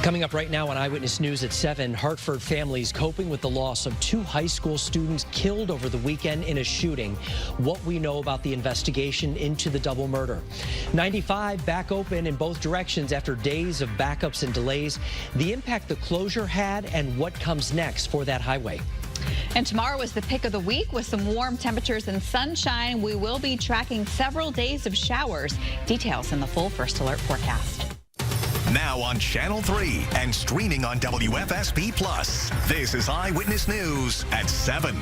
Coming up right now on Eyewitness News at 7, Hartford families coping with the loss of 2 high school students killed over the weekend in a shooting. What we know about the investigation into the double murder. 95 back open in both directions after days of backups and delays. The impact the closure had and what comes next for that highway. And tomorrow is the pick of the week with some warm temperatures and sunshine. We will be tracking several days of showers. Details in the full First Alert forecast. Now on Channel 3 and streaming on WFSB+. This is Eyewitness News at 7.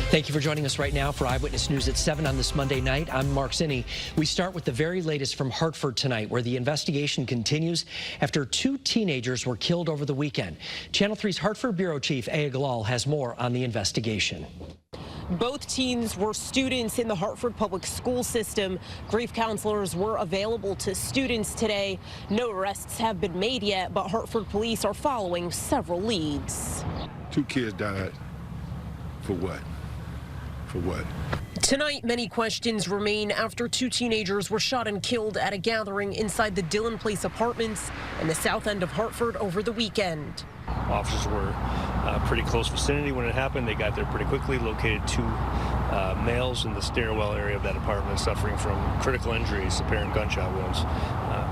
Thank you for joining us right now for Eyewitness News at 7 on this Monday night. I'm Mark Zinni. We start with the very latest from Hartford tonight, where the investigation continues after 2 teenagers were killed over the weekend. Channel 3's Hartford Bureau Chief Eyewitness has more on the investigation. Both teens were students in the Hartford public school system. Grief counselors were available to students today. No arrests have been made yet, but Hartford police are following several leads. 2 kids died. For what? For what? Tonight, many questions remain after 2 teenagers were shot and killed at a gathering inside the Dillon Place apartments in the south end of Hartford over the weekend. Officers were pretty close vicinity when it happened. They got there pretty quickly, located 2 males in the stairwell area of that apartment suffering from critical injuries, apparent gunshot wounds.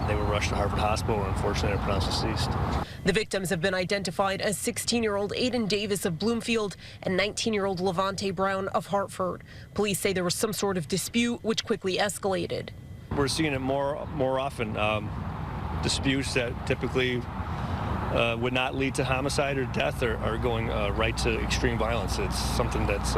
They were rushed to Hartford Hospital and unfortunately are pronounced deceased. The victims have been identified as 16-year-old Aiden Davis of Bloomfield and 19-year-old Levante Brown of Hartford. Police say there was some sort of dispute which quickly escalated. We're seeing it more often. Disputes that typically would not lead to homicide or death are going right to extreme violence. It's something that's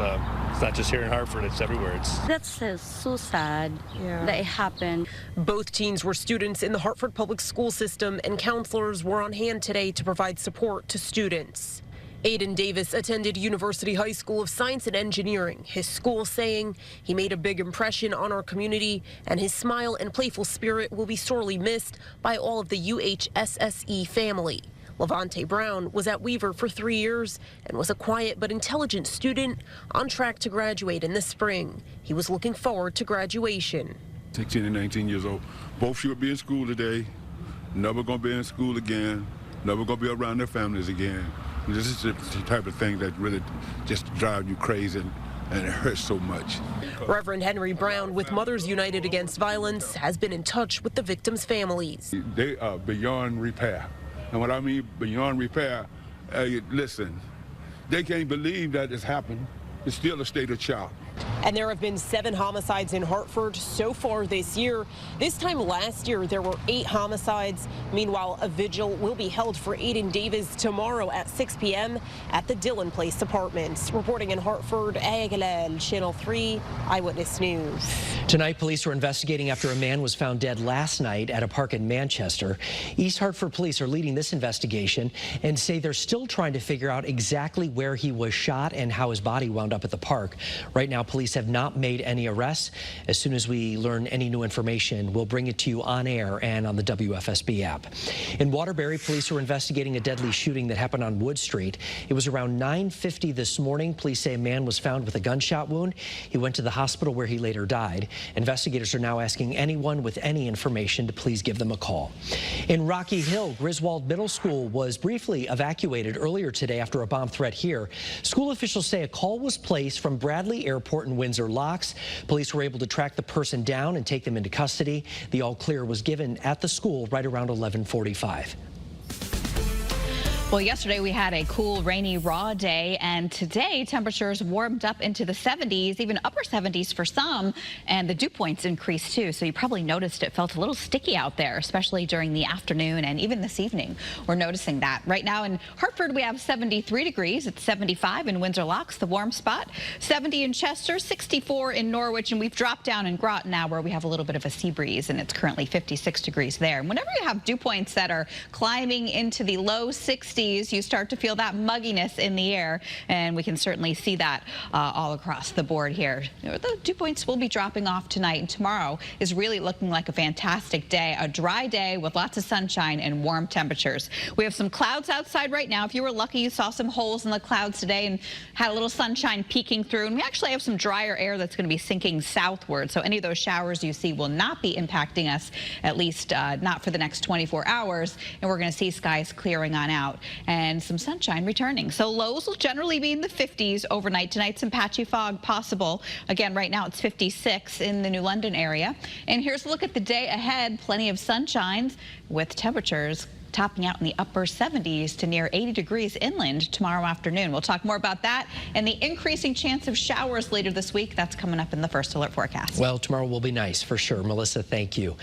it's not just here in Hartford, it's everywhere. That's so sad that it happened. Both teens were students in the Hartford public school system, and counselors were on hand today to provide support to students. Aiden Davis attended University High School of Science and Engineering, his school saying he made a big impression on our community, and his smile and playful spirit will be sorely missed by all of the UHSSE family. Levante Brown was at Weaver for 3 years and was a quiet but intelligent student on track to graduate in the spring. He was looking forward to graduation. 16 and 19 years old. Both should be in school today. Never going to be in school again. Never going to be around their families again. This is the type of thing that really just drives you crazy and it hurts so much. Reverend Henry Brown with Mothers United Against Violence has been in touch with the victims' families. They are beyond repair. And what I mean beyond repair, listen, they can't believe that it's happened. It's still a state of shock. And there have been 7 homicides in Hartford so far this year. This time last year, there were 8 homicides. Meanwhile, a vigil will be held for Aiden Davis tomorrow at 6 p.m. at the Dillon Place Apartments. Reporting in Hartford, Eyewitness, Channel 3, Eyewitness News. Tonight, police were investigating after a man was found dead last night at a park in Manchester. East Hartford police are leading this investigation and say they're still trying to figure out exactly where he was shot and how his body wound up at the park. Right now, police have not made any arrests. As soon as we learn any new information, we'll bring it to you on air and on the WFSB app. In Waterbury, police are investigating a deadly shooting that happened on Wood Street. It was around 9:50 this morning. Police say a man was found with a gunshot wound. He went to the hospital where he later died. Investigators are now asking anyone with any information to please give them a call. In Rocky Hill, Griswold Middle School was briefly evacuated earlier today after a bomb threat here. School officials say a call was placed from Bradley Airport in Windsor Locks. Police were able to track the person down and take them into custody. The all clear was given at the school right around 11:45. Well, yesterday we had a cool, rainy, raw day, and today temperatures warmed up into the 70s, even upper 70s for some, and the dew points increased too. So you probably noticed it felt a little sticky out there, especially during the afternoon and even this evening. We're noticing that. Right now in Hartford, we have 73 degrees. It's 75 in Windsor Locks, the warm spot, 70 in Chester, 64 in Norwich, and we've dropped down in Groton now where we have a little bit of a sea breeze, and it's currently 56 degrees there. And whenever you have dew points that are climbing into the low 60s, 60s, you start to feel that mugginess in the air, and we can certainly see that all across the board here. The dew points will be dropping off tonight, and tomorrow is really looking like a fantastic day, a dry day with lots of sunshine and warm temperatures. We have some clouds outside right now. If you were lucky, you saw some holes in the clouds today and had a little sunshine peeking through, and we actually have some drier air that's going to be sinking southward, so any of those showers you see will not be impacting us, at least not for the next 24 hours, and we're going to see skies clearing on out and some sunshine returning. So lows will generally be in the 50s overnight tonight. Some patchy fog possible. Again, right now it's 56 in the New London area. And here's a look at the day ahead. Plenty of sunshine with temperatures topping out in the upper 70s to near 80 degrees inland tomorrow afternoon. We'll talk more about that and the increasing chance of showers later this week. That's coming up in the First Alert forecast. Well, tomorrow will be nice for sure. Melissa, thank you.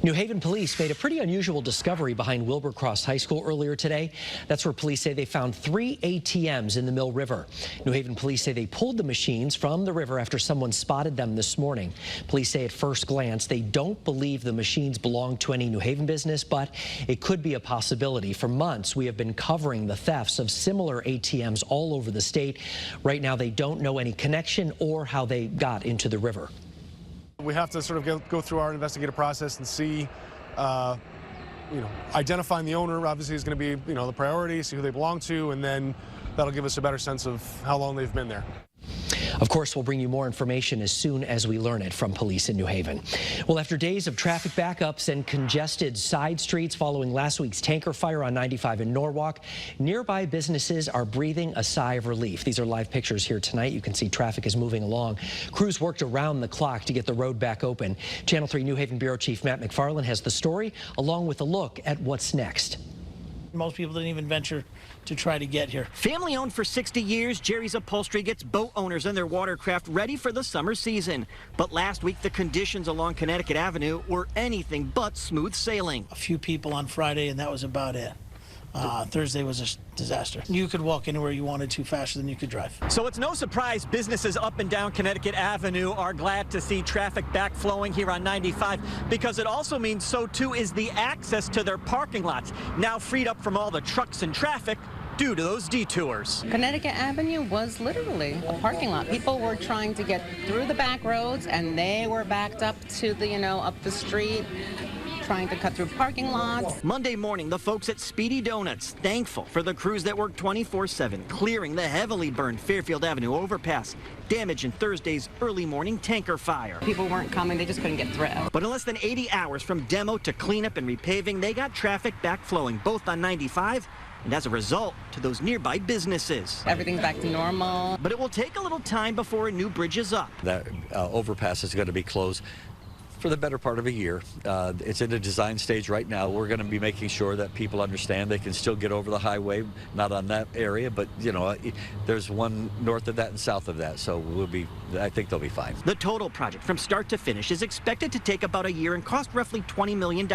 New Haven police made a pretty unusual discovery behind Wilbur Cross High School earlier today. That's where police say they found 3 ATMs in the Mill River. New Haven police say they pulled the machines from the river after someone spotted them this morning. Police say at first glance they don't believe the machines belong to any New Haven business, but it could be a possibility. For months, we have been covering the thefts of similar ATMs all over the state. Right now, they don't know any connection or how they got into the river. We have to sort of go through our investigative process and see, identifying the owner obviously is going to be, the priority, see who they belong to, and then that'll give us a better sense of how long they've been there. Of course, we'll bring you more information as soon as we learn it from police in New Haven. Well, after days of traffic backups and congested side streets following last week's tanker fire on 95 in Norwalk, nearby businesses are breathing a sigh of relief. These are live pictures here tonight. You can see traffic is moving along. Crews worked around the clock to get the road back open. Channel 3 New Haven Bureau Chief Matt McFarland has the story, along with a look at what's next. Most people didn't even venture to try to get here. Family owned for 60 years, Jerry's Upholstery gets boat owners and their watercraft ready for the summer season. But last week, the conditions along Connecticut Avenue were anything but smooth sailing. A few people on Friday, and that was about it. Thursday was a disaster. You could walk anywhere you wanted to faster than you could drive. So it's no surprise businesses up and down Connecticut Avenue are glad to see traffic back flowing here on 95, because it also means so too is the access to their parking lots, now freed up from all the trucks and traffic due to those detours. Connecticut Avenue was literally a parking lot. People were trying to get through the back roads, and they were backed up to the, up the street, trying to cut through parking lots. Monday morning, the folks at Speedy Donuts thankful for the crews that work 24/7, clearing the heavily burned Fairfield Avenue overpass, damage in Thursday's early morning tanker fire. People weren't coming, they just couldn't get through. But in less than 80 hours from demo to cleanup and repaving, they got traffic back flowing both on 95 and as a result to those nearby businesses. Everything's back to normal. But it will take a little time before a new bridge is up. That overpass is going to be closed for the better part of a year. It's in a design stage right now. We're going to be making sure that people understand they can still get over the highway, not on that area, but there's one north of that and south of that, so I think they'll be fine. The total project from start to finish is expected to take about a year and cost roughly $20 million.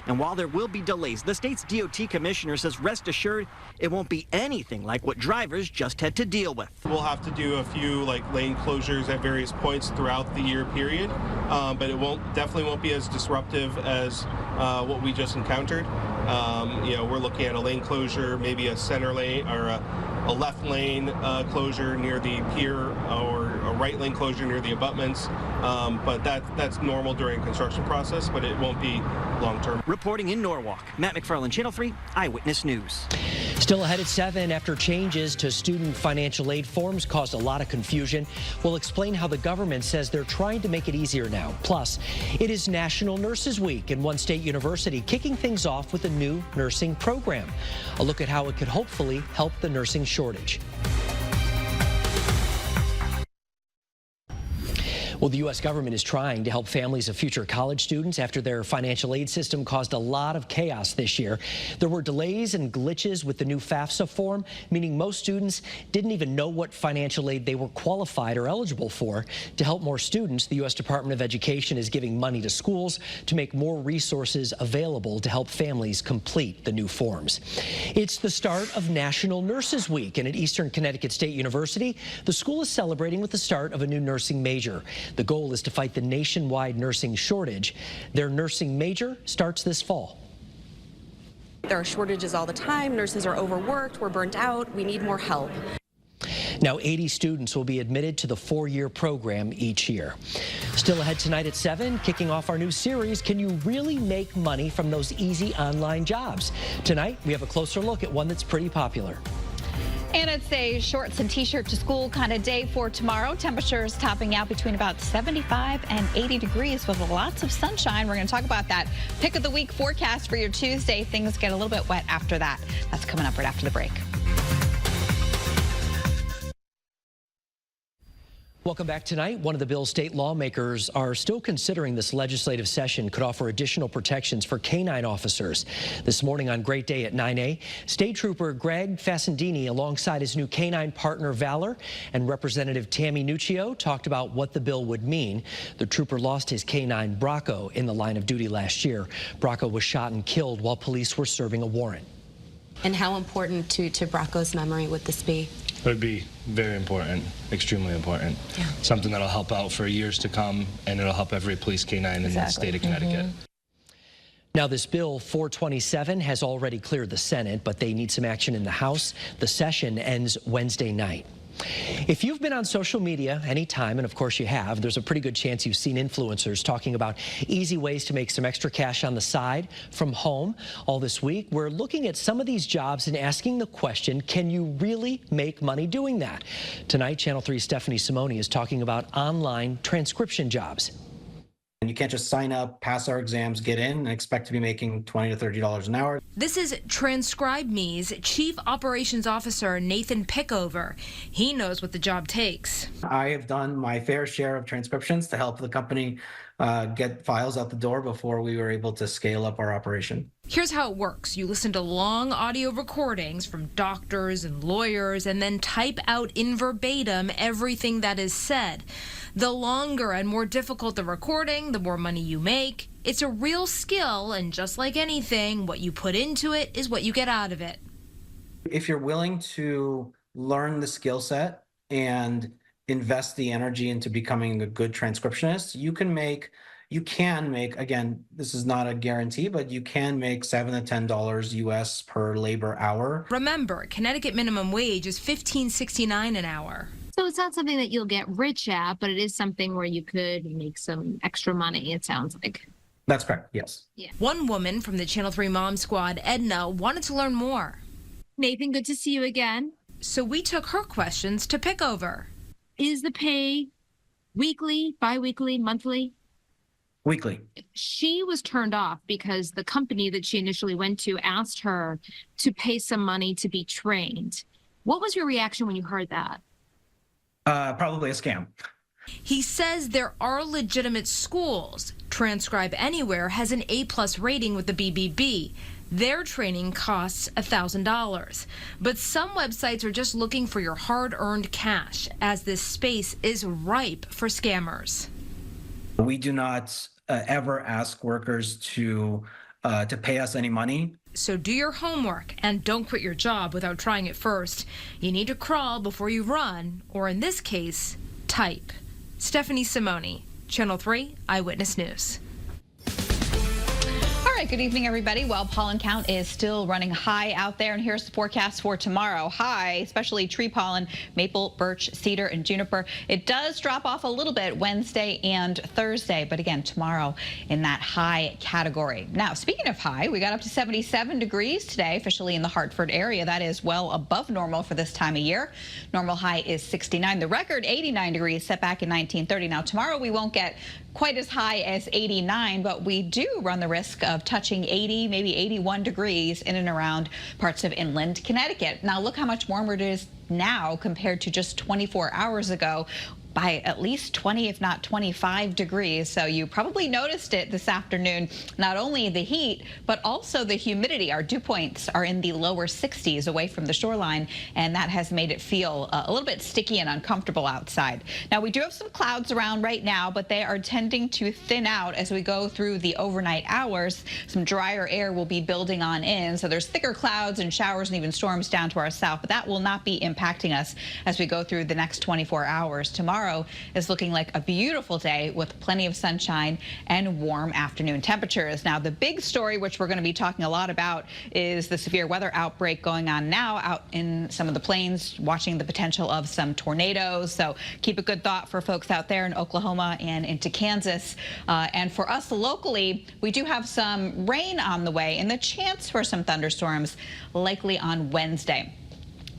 And while there will be delays, the state's DOT commissioner says rest assured it won't be anything like what drivers just had to deal with. We'll have to do a few lane closures at various points throughout the year period, but it definitely won't be as disruptive as what we just encountered. We're looking at a lane closure, maybe a center lane or a left lane closure near the pier, or a right lane closure near the abutments. But that's normal during construction process, but it won't be long term. Reporting in Norwalk, Matt McFarland, Channel 3 Eyewitness News. Still ahead at 7 after changes to student financial aid forms caused a lot of confusion. We'll explain how the government says they're trying to make it easier now. Plus, it is National Nurses Week, and one state university kicking things off with a new nursing program. A look at how it could hopefully help the nursing shortage. Well, the U.S. government is trying to help families of future college students after their financial aid system caused a lot of chaos this year. There were delays and glitches with the new FAFSA form, meaning most students didn't even know what financial aid they were qualified or eligible for. To help more students, the U.S. Department of Education is giving money to schools to make more resources available to help families complete the new forms. It's the start of National Nurses Week, and at Eastern Connecticut State University, the school is celebrating with the start of a new nursing major. The goal is to fight the nationwide nursing shortage. Their nursing major starts this fall. There are shortages all the time. Nurses are overworked. We're burnt out. We need more help. Now 80 students will be admitted to the 4-year program each year. Still ahead tonight at 7, kicking off our new series, Can You Really Make Money from Those Easy Online Jobs? Tonight, we have a closer look at one that's pretty popular. And it's a shorts and t-shirt to school kind of day for tomorrow. Temperatures topping out between about 75 and 80 degrees with lots of sunshine. We're going to talk about that pick of the week forecast for your Tuesday. Things get a little bit wet after that. That's coming up right after the break. Welcome back tonight. One of the bill's state lawmakers are still considering this legislative session could offer additional protections for canine officers. This morning on Great Day at 9A, State Trooper Greg Fassendini, alongside his new canine partner Valor, and Representative Tammy Nuccio, talked about what the bill would mean. The trooper lost his canine Bracco in the line of duty last year. Bracco was shot and killed while police were serving a warrant. And how important to Bracco's memory would this be? It would be very important, extremely important. Yeah. Something that'll help out for years to come, and it'll help every police canine in the state of Connecticut. Now, this bill 427 has already cleared the Senate, but they need some action in the House. The session ends Wednesday night. If you've been on social media anytime, and of course you have, there's a pretty good chance you've seen influencers talking about easy ways to make some extra cash on the side from home. All this week, we're looking at some of these jobs and asking the question, can you really make money doing that? Tonight, Channel 3's Stephanie Simoni is talking about online transcription jobs. And you can't just sign up, pass our exams, get in, and expect to be making $20 to $30 an hour. This is TranscribeMe's Chief Operations Officer, Nathan Pickover. He knows what the job takes. I have done my fair share of transcriptions to help the company get files out the door before we were able to scale up our operation. Here's how it works. You listen to long audio recordings from doctors and lawyers and then type out in verbatim everything that is said. The longer and more difficult the recording, the more money you make. It's a real skill, and just like anything, what you put into it is what you get out of it. If you're willing to learn the skill set and invest the energy into becoming a good transcriptionist, you can make, again, this is not a guarantee, but you can make $7 to $10 US per labor hour. Remember, Connecticut minimum wage is $15.69 an hour. So it's not something that you'll get rich at, but it is something where you could make some extra money, it sounds like. That's correct, yes. Yeah. One woman from the Channel 3 Mom Squad, Edna, wanted to learn more. Nathan, good to see you again. So we took her questions to Pickover. Is the pay weekly, bi-weekly, monthly? Weekly. She was turned off because the company that she initially went to asked her to pay some money to be trained. What was your reaction when you heard that? Probably a scam. He says there are legitimate schools. Transcribe Anywhere has an A+ rating with the BBB. Their training costs $1,000. But some websites are just looking for your hard-earned cash, as this space is ripe for scammers. We do not ever ask workers to pay us any money. So do your homework and don't quit your job without trying it first. You need to crawl before you run, or in this case, type. Stephanie Simoni, Channel 3 Eyewitness News. All right, good evening, everybody. Well, pollen count is still running high out there, and here's the forecast for tomorrow. High, especially tree pollen, maple, birch, cedar, and juniper. It does drop off a little bit Wednesday and Thursday, but again, tomorrow in that high category. Now, speaking of high, we got up to 77 degrees today, officially in the Hartford area. That is well above normal for this time of year. Normal high is 69. The record 89 degrees set back in 1930. Now, tomorrow we won't get quite as high as 89, but we do run the risk of touching 80, maybe 81 degrees in and around parts of inland Connecticut. Now look how much warmer it is now compared to just 24 hours ago, by at least 20, if not 25 degrees. So you probably noticed it this afternoon, not only the heat, but also the humidity. Our dew points are in the lower 60s away from the shoreline, and that has made it feel a little bit sticky and uncomfortable outside. Now, we do have some clouds around right now, but they are tending to thin out as we go through the overnight hours. Some drier air will be building on in, so there's thicker clouds and showers and even storms down to our south, but that will not be impacting us as we go through the next 24 hours. Tomorrow, tomorrow is looking like a beautiful day with plenty of sunshine and warm afternoon temperatures. Now, the big story, which we're going to be talking a lot about, is the severe weather outbreak going on now out in some of the plains, watching the potential of some tornadoes. So keep a good thought for folks out there in Oklahoma and into Kansas. And for us locally, we do have some rain on the way and the chance for some thunderstorms likely on Wednesday.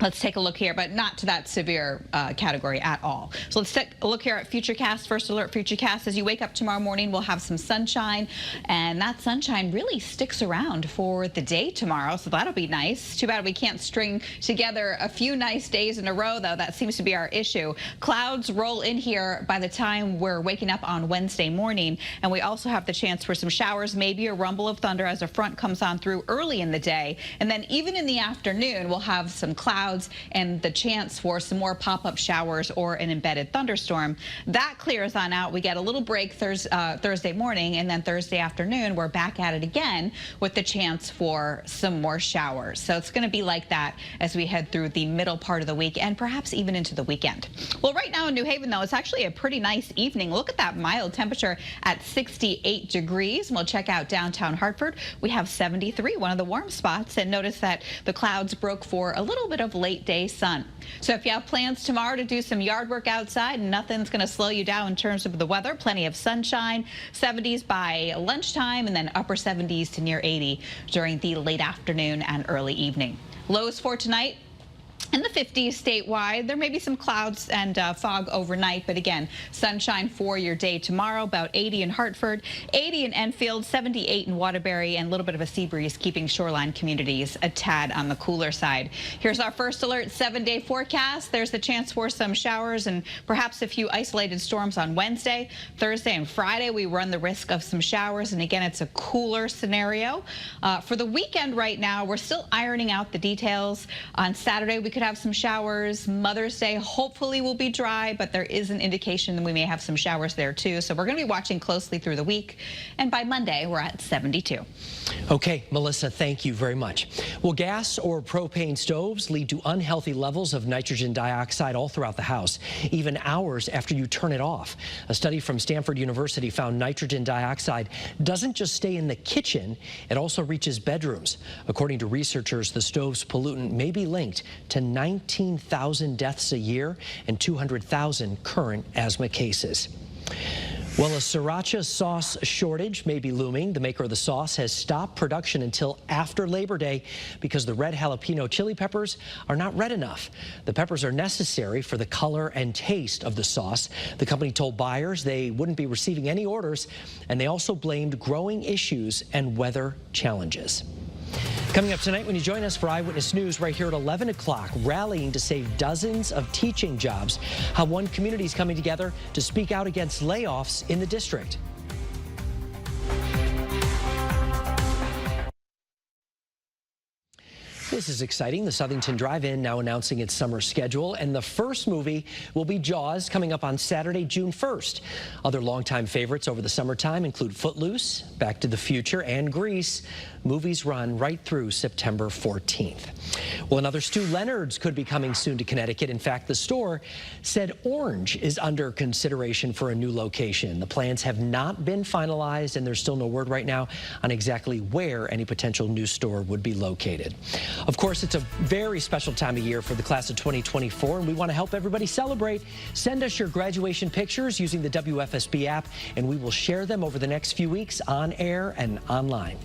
Let's take a look here, but not to that severe category at all. So let's take a look here at Futurecast. First alert, Futurecast. As you wake up tomorrow morning, we'll have some sunshine, and that sunshine really sticks around for the day tomorrow, so that'll be nice. Too bad we can't string together a few nice days in a row, though. That seems to be our issue. Clouds roll in here by the time we're waking up on Wednesday morning, and we also have the chance for some showers, maybe a rumble of thunder as a front comes on through early in the day. And then even in the afternoon, we'll have some clouds and the chance for some more pop-up showers or an embedded thunderstorm. That clears on out. We get a little break Thursday morning, and then Thursday afternoon we're back at it again with the chance for some more showers. So it's going to be like that as we head through the middle part of the week and perhaps even into the weekend. Well, right now in New Haven, though, it's actually a pretty nice evening. Look at that mild temperature at 68 degrees. And we'll check out downtown Hartford. We have 73, one of the warm spots, and notice that the clouds broke for a little bit of late day sun. So if you have plans tomorrow to do some yard work outside, nothing's going to slow you down in terms of the weather. Plenty of sunshine, 70s by lunchtime, and then upper 70s to near 80 during the late afternoon and early evening. Lows for tonight in the 50s statewide. There may be some clouds and fog overnight, but again, sunshine for your day tomorrow. About 80 in Hartford, 80 in Enfield, 78 in Waterbury, and a little bit of a sea breeze keeping shoreline communities a tad on the cooler side. Here's our first alert 7-day forecast. There's the chance for some showers and perhaps a few isolated storms on Wednesday. Thursday and Friday, we run the risk of some showers, and again, it's a cooler scenario. For the weekend right now, we're still ironing out the details. On Saturday, we could have some showers. Mother's Day hopefully will be dry, but there is an indication that we may have some showers there too. So we're going to be watching closely through the week. And by Monday, we're at 72. Okay, Melissa, thank you very much. Well, gas or propane stoves lead to unhealthy levels of nitrogen dioxide all throughout the house, even hours after you turn it off. A study from Stanford University found nitrogen dioxide doesn't just stay in the kitchen, it also reaches bedrooms. According to researchers, the stove's pollutant may be linked to 19,000 deaths a year and 200,000 current asthma cases. Well, a sriracha sauce shortage may be looming. The maker of the sauce has stopped production until after Labor Day because the red jalapeno chili peppers are not red enough. The peppers are necessary for the color and taste of the sauce. The company told buyers they wouldn't be receiving any orders, and they also blamed growing issues and weather challenges. Coming up tonight when you join us for Eyewitness News right here at 11 o'clock, rallying to save dozens of teaching jobs, how one community is coming together to speak out against layoffs in the district. This is exciting. The Southington Drive-In now announcing its summer schedule, and the first movie will be Jaws, coming up on Saturday, June 1st. Other longtime favorites over the summertime include Footloose, Back to the Future, and Grease. Movies run right through September 14th. Well, another Stu Leonard's could be coming soon to Connecticut. In fact, the store said Orange is under consideration for a new location. The plans have not been finalized, and there's still no word right now on exactly where any potential new store would be located. Of course, it's a very special time of year for the class of 2024, and we want to help everybody celebrate. Send us your graduation pictures using the WFSB app, and we will share them over the next few weeks on air and online.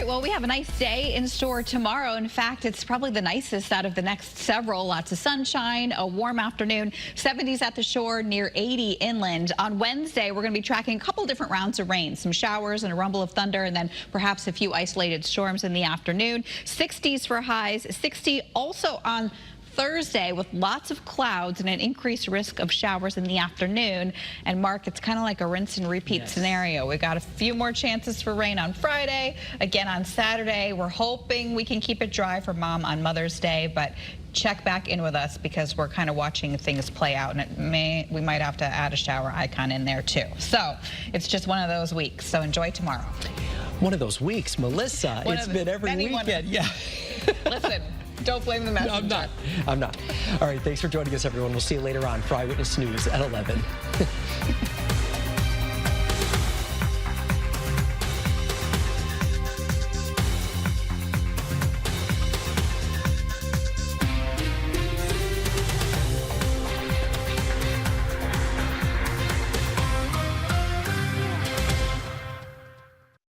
Well, we have a nice day in store tomorrow. In fact, it's probably the nicest out of the next several. Lots of sunshine, a warm afternoon, 70s at the shore, near 80 inland. On Wednesday, we're going to be tracking a couple different rounds of rain, some showers and a rumble of thunder, and then perhaps a few isolated storms in the afternoon. 60s for highs, 60 also on Thursday with lots of clouds and an increased risk of showers in the afternoon. And Mark, it's kind of like a rinse and repeat scenario. We got a few more chances for rain on Friday, again on Saturday. We're hoping we can keep it dry for Mom on Mother's Day, but check back in with us because we're kind of watching things play out, and we might have to add a shower icon in there too. So it's just one of those weeks. So enjoy tomorrow. One of those weeks, Melissa. It's been every weekend. Yeah. Listen. Don't blame the messenger. I'm not. All right, thanks for joining us, everyone. We'll see you later on for Eyewitness News at 11.